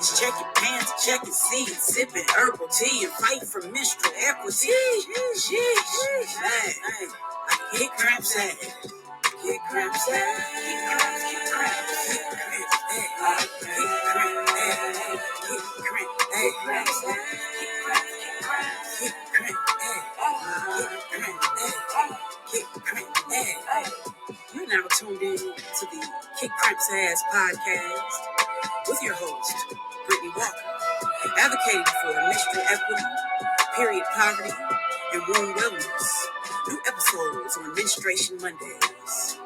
Sheesh, check your pants, check your seats, sipping herbal tea and fighting for menstrual equity. Sheesh, man, I kick Cramps ass. Kick Cramps ass. Kick Cramps, kick Cramps, kick Cramps ass. Kick Cramps ass. Kick Cramps ass. Kick Cramps ass. Kick Cramps, kick Cramps ass. Kick Cramps ass. Kick Cramps ass. You're now tuned in to the Kick Cramps Ass podcast with your host, Brittany Walker, advocating for menstrual equity, period poverty, and womb wellness. New episodes on Menstruation Mondays.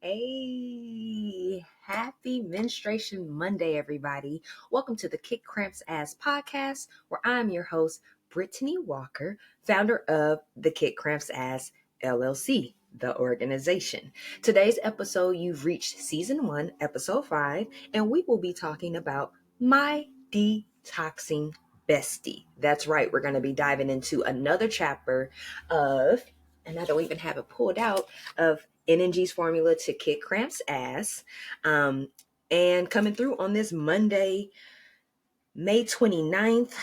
Hey, happy Menstruation Monday, everybody. Welcome to the Kick Cramps Ass podcast, where I'm your host, Brittany Walker, founder of the Kick Cramps Ass LLC, the organization. Today's episode, you've reached season 1, episode 5, and we will be talking about my Detoxing Bestie. That's right, we're going to be diving into another chapter of, and I don't even have it pulled out, of NNG's formula to kick Cramps ass. And coming through on this Monday, May 29th,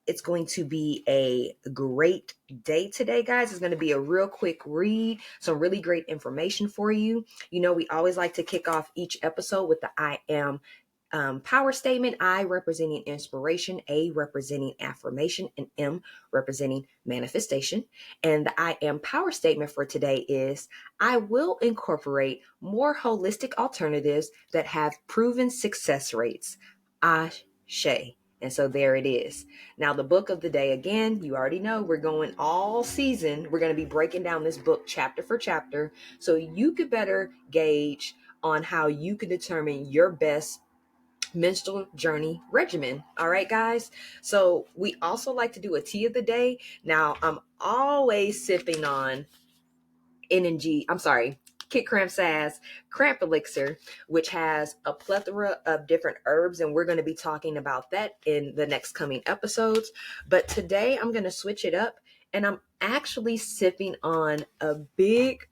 it's going to be a great day today, guys. It's going to be a real quick read, some really great information for you. You know, we always like to kick off each episode with the I am power statement. I representing inspiration, A representing affirmation, and M representing manifestation. And the I am power statement for today is, I will incorporate more holistic alternatives that have proven success rates. Ashe. And so there it is. Now, the book of the day, again, you already know we're going all season. We're going to be breaking down this book chapter for chapter so you could better gauge on how you can determine your best menstrual journey regimen. All right, guys. So we also like to do a tea of the day. Now, I'm always sipping on Kick Cramps Ass Cramp Elixir, which has a plethora of different herbs, and we're going to be talking about that in the next coming episodes. But today I'm going to switch it up, and I'm actually sipping on a big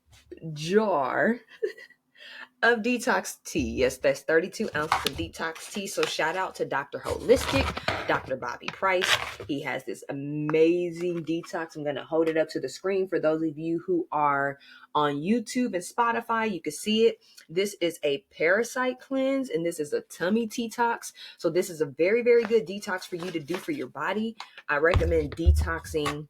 jar of detox tea. Yes, that's 32 ounces of detox tea. So shout out to Dr. Holistic, Dr. Bobby Price. He has this amazing detox. I'm going to hold it up to the screen for those of you who are on YouTube and Spotify. You can see it. This is a parasite cleanse, and this is a tummy detox. So this is a very, very good detox for you to do for your body. I recommend detoxing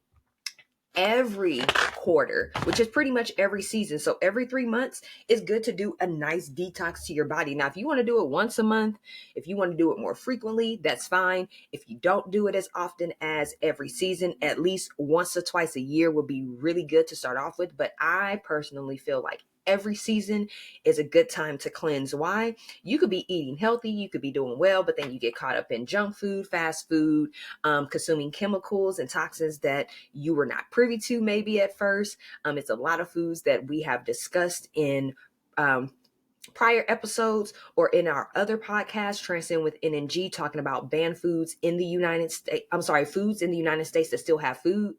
every quarter, which is pretty much every season. So every 3 months, it's good to do a nice detox to your body. Now, if you want to do it once a month, if you want to do it more frequently, that's fine. If you don't do it as often as every season, at least once or twice a year would be really good to start off with. But I personally feel like every season is a good time to cleanse. Why? You could be eating healthy, you could be doing well, but then you get caught up in junk food, fast food, consuming chemicals and toxins that you were not privy to maybe at first. It's a lot of foods that we have discussed in prior episodes or in our other podcast, Transcend with NNG, talking about banned foods in the United States. Foods in the United States that still have food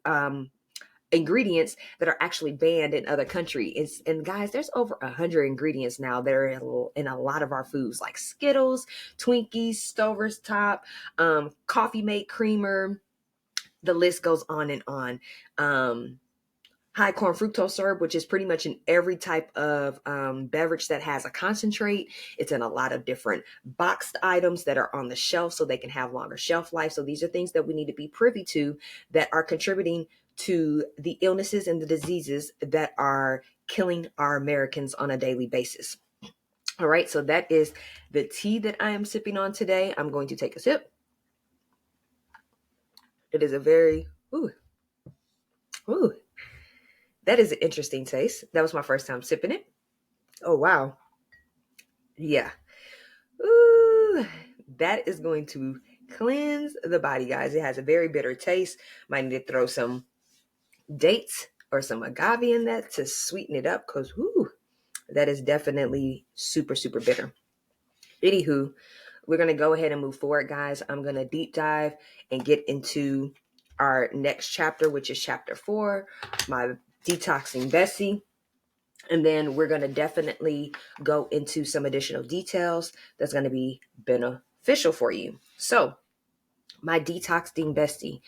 ingredients that are actually banned in other countries. And guys, there's over 100 ingredients now that are in a lot of our foods, like Skittles, Twinkies, Stover's Top, Coffee Mate Creamer. The list goes on and on. High corn fructose syrup, which is pretty much in every type of beverage that has a concentrate. It's in a lot of different boxed items that are on the shelf so they can have longer shelf life. So these are things that we need to be privy to that are contributing to the illnesses and the diseases that are killing our Americans on a daily basis. All right, so that is the tea that I am sipping on today. I'm going to take a sip. It is a very, that is an interesting taste. That was my first time sipping it. Oh, wow. Yeah. Ooh, that is going to cleanse the body, guys. It has a very bitter taste. Might need to throw some dates or some agave in that to sweeten it up, because that is definitely super, super bitter. Anywho, we're going to go ahead and move forward, guys. I'm going to deep dive and get into our next chapter, which is chapter 4, my Detoxing Bestie. And then we're going to definitely go into some additional details that's going to be beneficial for you. So, my detoxing bestie.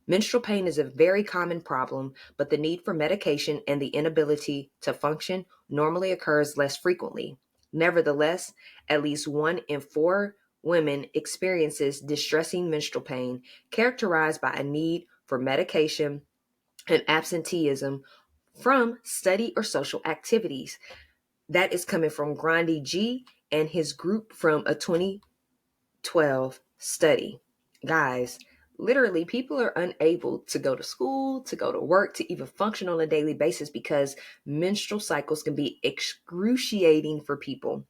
Menstrual pain is a very common problem, but the need for medication and the inability to function normally occurs less frequently. Nevertheless, at least 1 in 4 women experiences distressing menstrual pain characterized by a need for medication and absenteeism from study or social activities. That is coming from Grandy G and his group from a 2012 study. Guys, literally, people are unable to go to school, to go to work, to even function on a daily basis because menstrual cycles can be excruciating for people.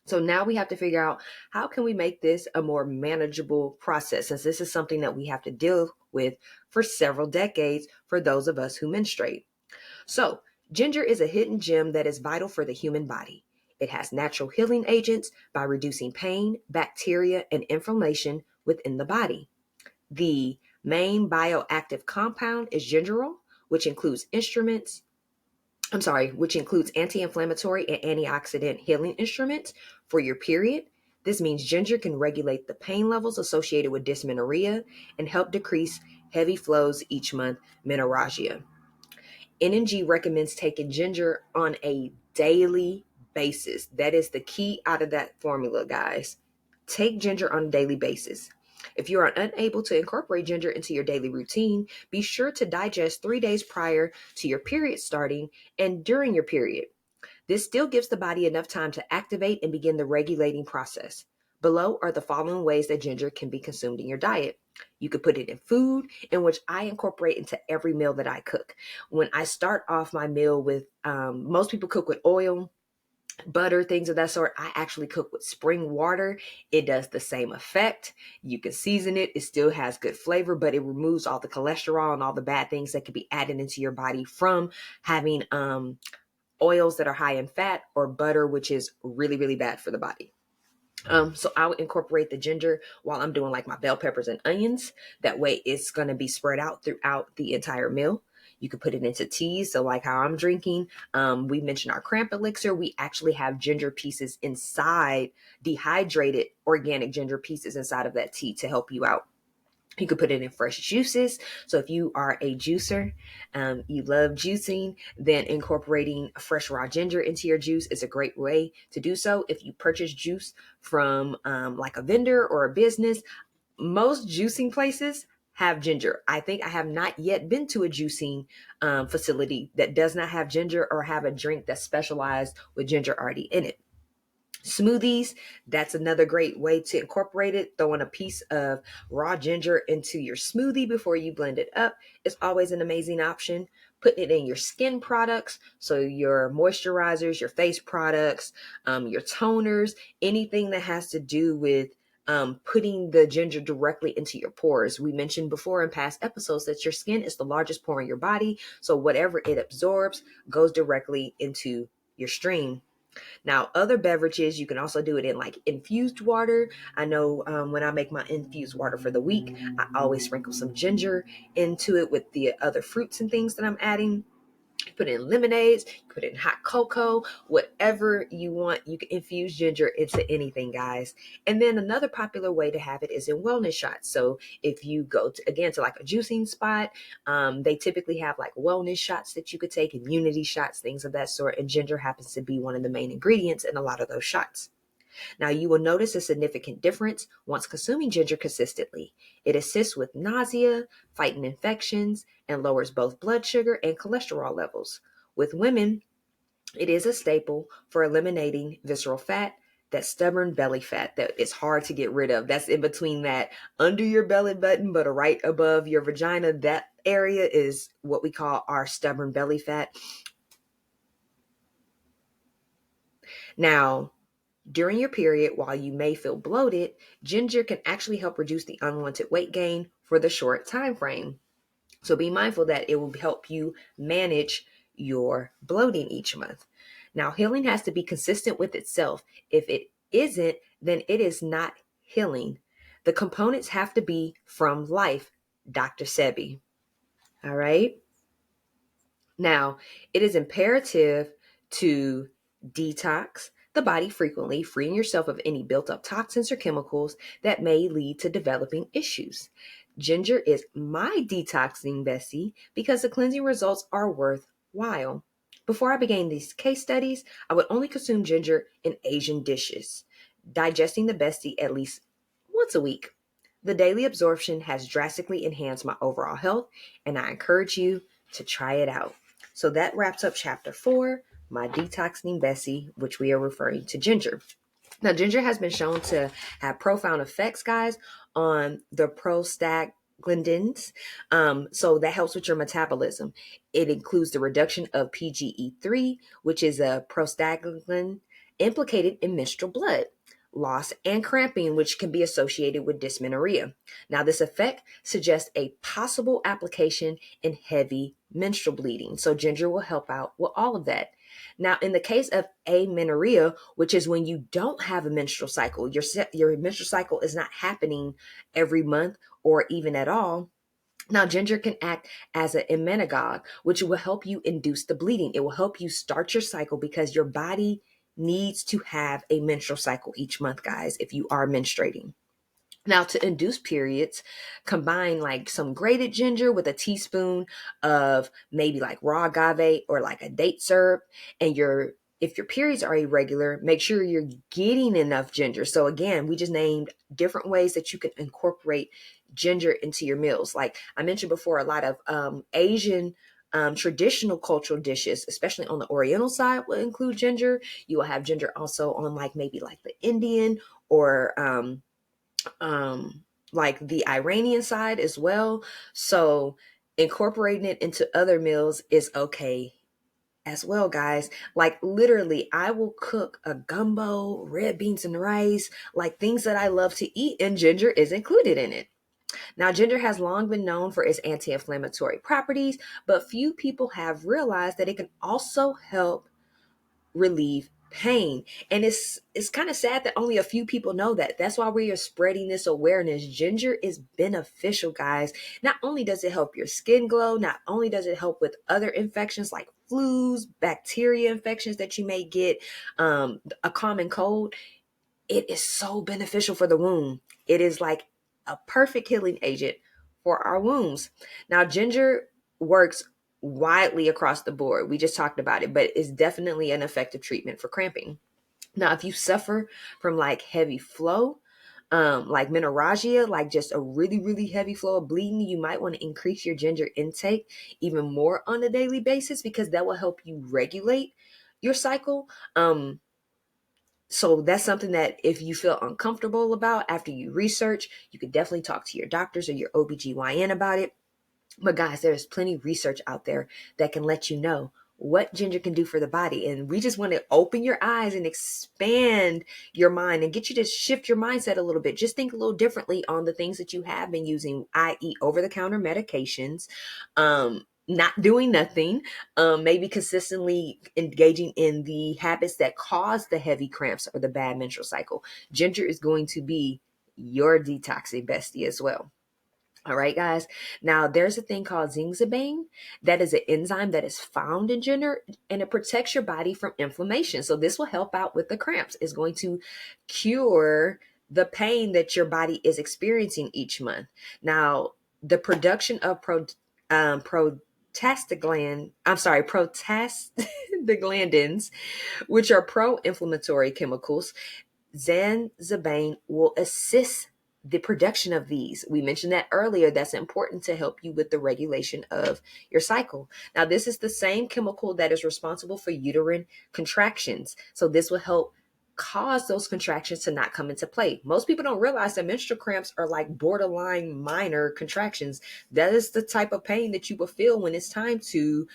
So now we have to figure out, how can we make this a more manageable process, since this is something that we have to deal with for several decades for those of us who menstruate. So, ginger is a hidden gem that is vital for the human body. It has natural healing agents by reducing pain, bacteria, and inflammation within the body. The main bioactive compound is gingerol, which includes which includes anti-inflammatory and antioxidant healing instruments for your period. This means ginger can regulate the pain levels associated with dysmenorrhea and help decrease heavy flows each month, menorrhagia. NNG recommends taking ginger on a daily basis. That is the key out of that formula, guys. Take ginger on a daily basis. If you are unable to incorporate ginger into your daily routine, be sure to digest 3 days prior to your period starting and during your period. This still gives the body enough time to activate and begin the regulating process. Below are the following ways that ginger can be consumed in your diet. You could put it in food, in which I incorporate into every meal that I cook. When I start off my meal with, most people cook with oil, butter, things of that sort. I actually cook with spring water. It does the same effect. You can season it. It still has good flavor, but it removes all the cholesterol and all the bad things that could be added into your body from having oils that are high in fat, or butter, which is really, really bad for the body. So I would incorporate the ginger while I'm doing like my bell peppers and onions. That way it's going to be spread out throughout the entire meal. You could put it into teas. So like how I'm drinking, we mentioned our Cramp elixir. We actually have ginger pieces inside, dehydrated organic ginger pieces inside of that tea to help you out. You could put it in fresh juices. So if you are a juicer, you love juicing, then incorporating fresh raw ginger into your juice is a great way to do so. If you purchase juice from like a vendor or a business, most juicing places have ginger. I think I have not yet been to a juicing facility that does not have ginger or have a drink that's specialized with ginger already in it. Smoothies, that's another great way to incorporate it. Throwing a piece of raw ginger into your smoothie before you blend it up is always an amazing option. Putting it in your skin products, so your moisturizers, your face products, your toners, anything that has to do with putting the ginger directly into your pores. We mentioned before in past episodes that your skin is the largest pore in your body, so whatever it absorbs goes directly into your stream. Now, other beverages, you can also do it in like infused water. I know when I make my infused water for the week, I always sprinkle some ginger into it with the other fruits and things that I'm adding. Put in lemonades, put in hot cocoa, whatever you want. You can infuse ginger into anything, guys. And then another popular way to have it is in wellness shots. So if you go to, again, to like a juicing spot, they typically have like wellness shots that you could take, immunity shots, things of that sort. And ginger happens to be one of the main ingredients in a lot of those shots. Now, you will notice a significant difference once consuming ginger consistently. It assists with nausea, fighting infections, and lowers both blood sugar and cholesterol levels. With women, it is a staple for eliminating visceral fat, that stubborn belly fat that is hard to get rid of. That's in between that under your belly button, but right above your vagina. That area is what we call our stubborn belly fat. Now, during your period, while you may feel bloated, ginger can actually help reduce the unwanted weight gain for the short time frame. So be mindful that it will help you manage your bloating each month. Now, healing has to be consistent with itself. If it isn't, then it is not healing. The components have to be from life, Dr. Sebi. All right. Now, it is imperative to detox the body frequently, freeing yourself of any built up toxins or chemicals that may lead to developing issues. Ginger is my detoxing bestie because the cleansing results are worthwhile. Before I began these case studies, I would only consume ginger in Asian dishes, digesting the bestie at least once a week. The daily absorption has drastically enhanced my overall health, and I encourage you to try it out. So that wraps up chapter 4, my detoxing Bessie, which we are referring to ginger. Now, ginger has been shown to have profound effects, guys, on the prostaglandins. So that helps with your metabolism. It includes the reduction of PGE3, which is a prostaglandin implicated in menstrual blood loss and cramping, which can be associated with dysmenorrhea. Now, this effect suggests a possible application in heavy menstrual bleeding. So ginger will help out with all of that. Now, in the case of amenorrhea, which is when you don't have a menstrual cycle, your menstrual cycle is not happening every month or even at all. Now, ginger can act as an emmenagogue, which will help you induce the bleeding. It will help you start your cycle because your body needs to have a menstrual cycle each month, guys, if you are menstruating. Now, to induce periods, combine like some grated ginger with a teaspoon of maybe like raw agave or like a date syrup. And if your periods are irregular, make sure you're getting enough ginger. So again, we just named different ways that you can incorporate ginger into your meals. Like I mentioned before, a lot of Asian traditional cultural dishes, especially on the Oriental side, will include ginger. You will have ginger also on like maybe like the Indian or like the Iranian side as well. So incorporating it into other meals is okay as well, guys. Like literally, I will cook a gumbo, red beans and rice, like things that I love to eat, and ginger is included in it. Now, ginger has long been known for its anti-inflammatory properties, but few people have realized that it can also help relieve pain. And it's kind of sad that only a few people know that. That's why we are spreading this awareness. Ginger is beneficial, guys. Not only does it help your skin glow, not only does it help with other infections like flus, bacteria infections that you may get, a common cold, it is so beneficial for the womb. It is like a perfect healing agent for our wombs. Now, ginger works widely across the board. We just talked about it, but it's definitely an effective treatment for cramping. Now, if you suffer from like heavy flow, like menorrhagia, like just a really, really heavy flow of bleeding, you might want to increase your ginger intake even more on a daily basis because that will help you regulate your cycle. So that's something that if you feel uncomfortable about after you research, you could definitely talk to your doctors or your OBGYN about it. But guys, there's plenty of research out there that can let you know what ginger can do for the body. And we just want to open your eyes and expand your mind and get you to shift your mindset a little bit. Just think a little differently on the things that you have been using, i.e. over-the-counter medications, not doing nothing, maybe consistently engaging in the habits that cause the heavy cramps or the bad menstrual cycle. Ginger is going to be your detoxing bestie as well. All right, guys. Now, there's a thing called zinzibane. That is an enzyme that is found in ginger, and it protects your body from inflammation. So this will help out with the cramps. It's going to cure the pain that your body is experiencing each month. Now, the production of prostaglandins, which are pro-inflammatory chemicals, zanzibane will assist the production of these. We mentioned that earlier. That's important to help you with the regulation of your cycle. Now, this is the same chemical that is responsible for uterine contractions. So this will help cause those contractions to not come into play. Most people don't realize that menstrual cramps are like borderline minor contractions. That is the type of pain that you will feel when it's time to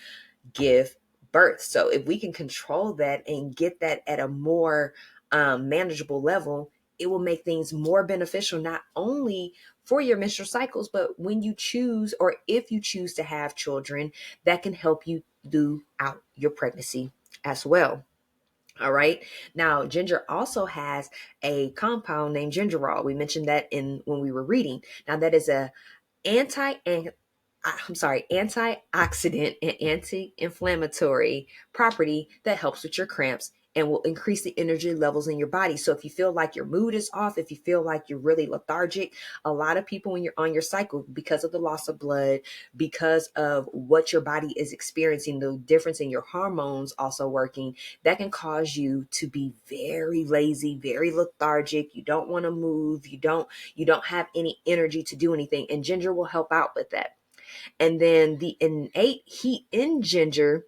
give birth. So if we can control that and get that at a more manageable level, it will make things more beneficial, not only for your menstrual cycles, but when you choose or if you choose to have children, that can help you throughout your pregnancy as well. All right. Now, ginger also has a compound named gingerol. We mentioned that in when we were reading. Now, that is a anti antioxidant and anti-inflammatory property that helps with your cramps and will increase the energy levels in your body. So if you feel like your mood is off, if you feel like you're really lethargic, a lot of people when you're on your cycle, because of the loss of blood, because of what your body is experiencing, the difference in your hormones also working, that can cause you to be very lazy, very lethargic. You don't want to move. You don't have any energy to do anything. And ginger will help out with that. And then the innate heat in ginger,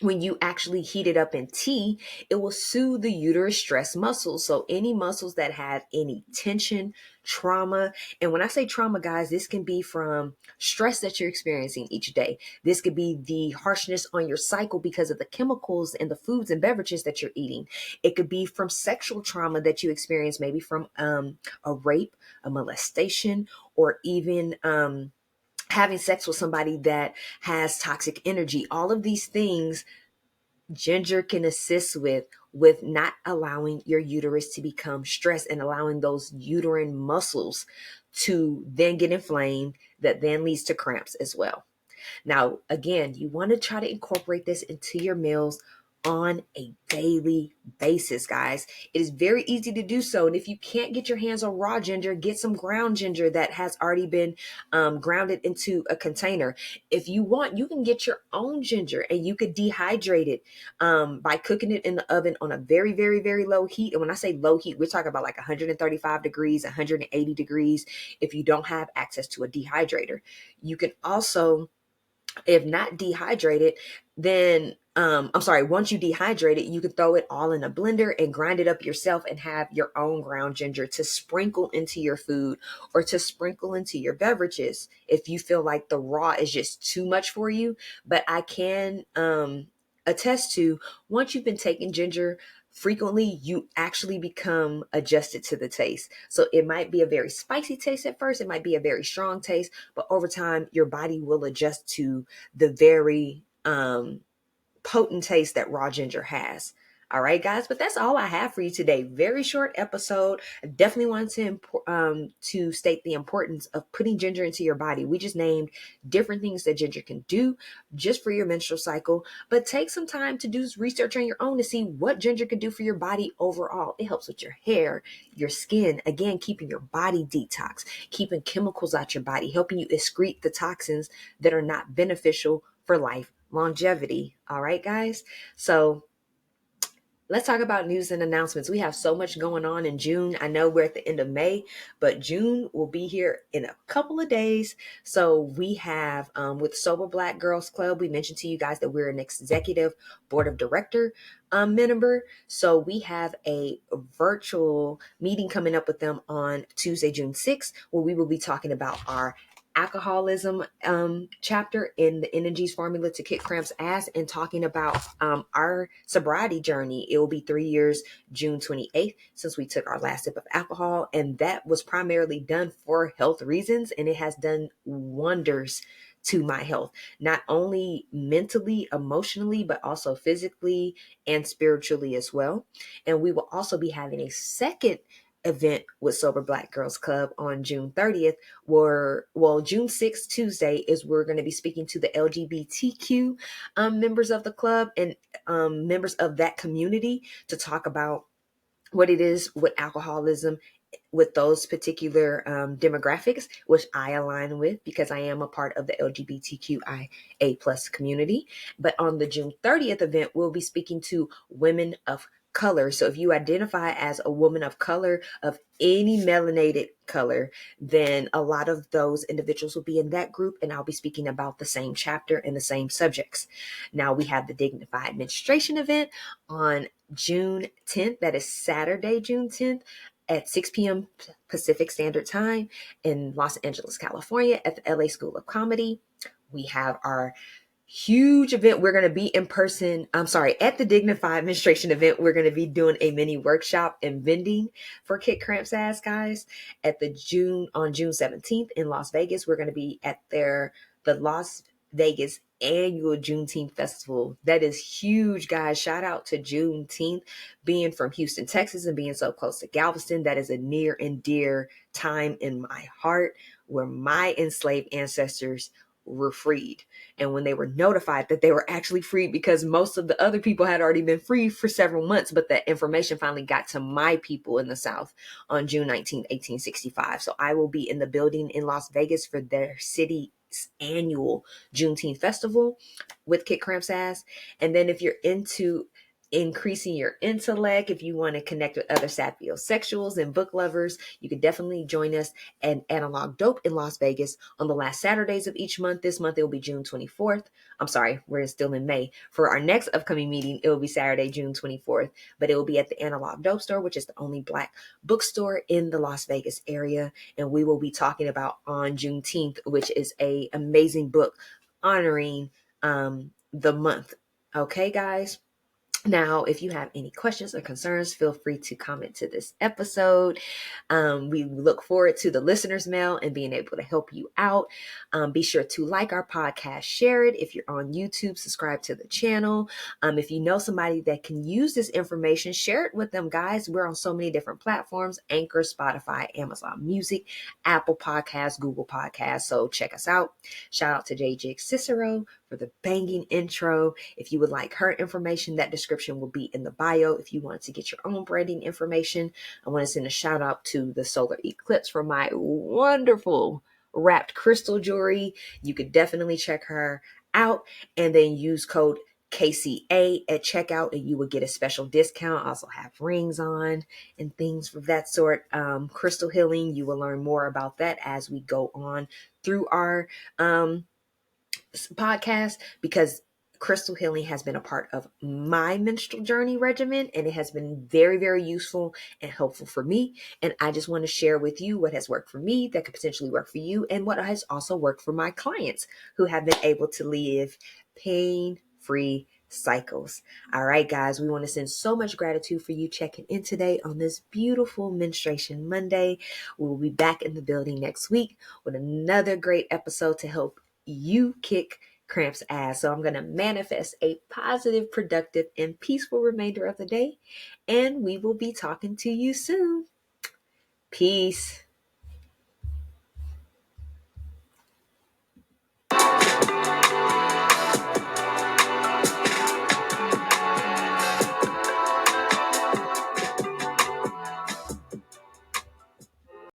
when you actually heat it up in tea, it will soothe the uterus stress muscles. So any muscles that have any tension, trauma, and when I say trauma, guys, this can be from stress that you're experiencing each day. This could be the harshness on your cycle because of the chemicals and the foods and beverages that you're eating. It could be from sexual trauma that you experience, maybe from a rape, a molestation, or even having sex with somebody that has toxic energy. All of these things ginger can assist with not allowing your uterus to become stressed and allowing those uterine muscles to then get inflamed, that then leads to cramps as well. Now, again, you want to try to incorporate this into your meals on a daily basis, guys. It is very easy to do so. And if you can't get your hands on raw ginger, get some ground ginger that has already been grounded into a container. If you want, you can get your own ginger and you could dehydrate it by cooking it in the oven on a very, very, very low heat. And when I say low heat, we're talking about like 135 degrees, 180 degrees if you don't have access to a dehydrator. You can also, if not dehydrated, then once you dehydrate it, you can throw it all in a blender and grind it up yourself and have your own ground ginger to sprinkle into your food or to sprinkle into your beverages if you feel like the raw is just too much for you. But I can attest to, once you've been taking ginger frequently, you actually become adjusted to the taste. So it might be a very spicy taste at first, it might be a very strong taste, but over time your body will adjust to the very potent taste that raw ginger has. All right, guys, but that's all I have for you today. Very short episode. I definitely wanted to state the importance of putting ginger into your body. We just named different things that ginger can do just for your menstrual cycle, but take some time to do research on your own to see what ginger can do for your body overall. It helps with your hair, your skin, again, keeping your body detox, keeping chemicals out your body, helping you excrete the toxins that are not beneficial for life longevity. All right, guys. So let's talk about news and announcements. We have so much going on in June. I know we're at the end of May, but June will be here in a couple of days. So we have with Sober Black Girls Club, we mentioned to you guys that we're an executive board of director member. So we have a virtual meeting coming up with them on Tuesday, June 6th, where we will be talking about our alcoholism chapter in the Energies Formula to Kick Cramps Ass, and talking about our sobriety journey. It will be 3 years, June 28th, since we took our last sip of alcohol, and that was primarily done for health reasons, and it has done wonders to my health, not only mentally, emotionally, but also physically and spiritually as well. And we will also be having a second event with Sober Black Girls Club on June 30th, June 6th, Tuesday, is we're going to be speaking to the LGBTQ members of the club and members of that community to talk about what it is with alcoholism with those particular demographics, which I align with because I am a part of the LGBTQIA plus community. But on the June 30th event, we'll be speaking to women of color. So if you identify as a woman of color, of any melanated color, then a lot of those individuals will be in that group, and I'll be speaking about the same chapter and the same subjects. Now we have the Dignified Menstruation event on June 10th. That is Saturday, June 10th at 6 p.m. Pacific Standard Time in Los Angeles, California at the LA School of Comedy. We have our huge event. We're going to be in person. At the Dignified Menstruation event, we're going to be doing a mini workshop and vending for Kick Cramps Ass, guys. On June 17th in Las Vegas, we're going to be at the Las Vegas annual Juneteenth festival. That is huge, guys. Shout out to Juneteenth. Being from Houston, Texas, and being so close to Galveston, that is a near and dear time in my heart, where my enslaved ancestors were freed. And when they were notified that they were actually freed, because most of the other people had already been free for several months, but that information finally got to my people in the South on June 19th, 1865. So I will be in the building in Las Vegas for their city's annual Juneteenth festival with Kick Cramps Ass. And then if you're into increasing your intellect, if you want to connect with other sapiosexuals and book lovers, you can definitely join us at Analog Dope in Las Vegas on the last Saturdays of each month. This month it will be June 24th. I'm sorry, we're still in May. For our next upcoming meeting, it will be Saturday, June 24th, but it will be at the Analog Dope store, which is the only Black bookstore in the Las Vegas area. And we will be talking about On Juneteenth, which is a amazing book honoring the month. Okay, guys. Now, if you have any questions or concerns, feel free to comment to this episode. We look forward to the listener's mail and being able to help you out. Be sure to like our podcast, share it. If you're on YouTube, subscribe to the channel. If you know somebody that can use this information, share it with them, guys. We're on so many different platforms: Anchor, Spotify, Amazon Music, Apple Podcasts, Google Podcasts. So check us out. Shout out to JJ Cicero for the banging intro. If you would like her information, that description will be in the bio. If you want to get your own branding information, I want to send a shout out to the Solar Eclipse for my wonderful wrapped crystal jewelry. You could definitely check her out and then use code KCA at checkout and you will get a special discount. I also have rings on and things of that sort. Crystal healing, you will learn more about that as we go on through our podcast, because crystal healing has been a part of my menstrual journey regimen, and it has been very, very useful and helpful for me. And I just want to share with you what has worked for me that could potentially work for you, and what has also worked for my clients who have been able to live pain-free cycles. All right, guys, we want to send so much gratitude for you checking in today on this beautiful Menstruation Monday. We will be back in the building next week with another great episode to help you kick Cramps ass. So I'm going to manifest a positive, productive, and peaceful remainder of the day. And we will be talking to you soon. Peace.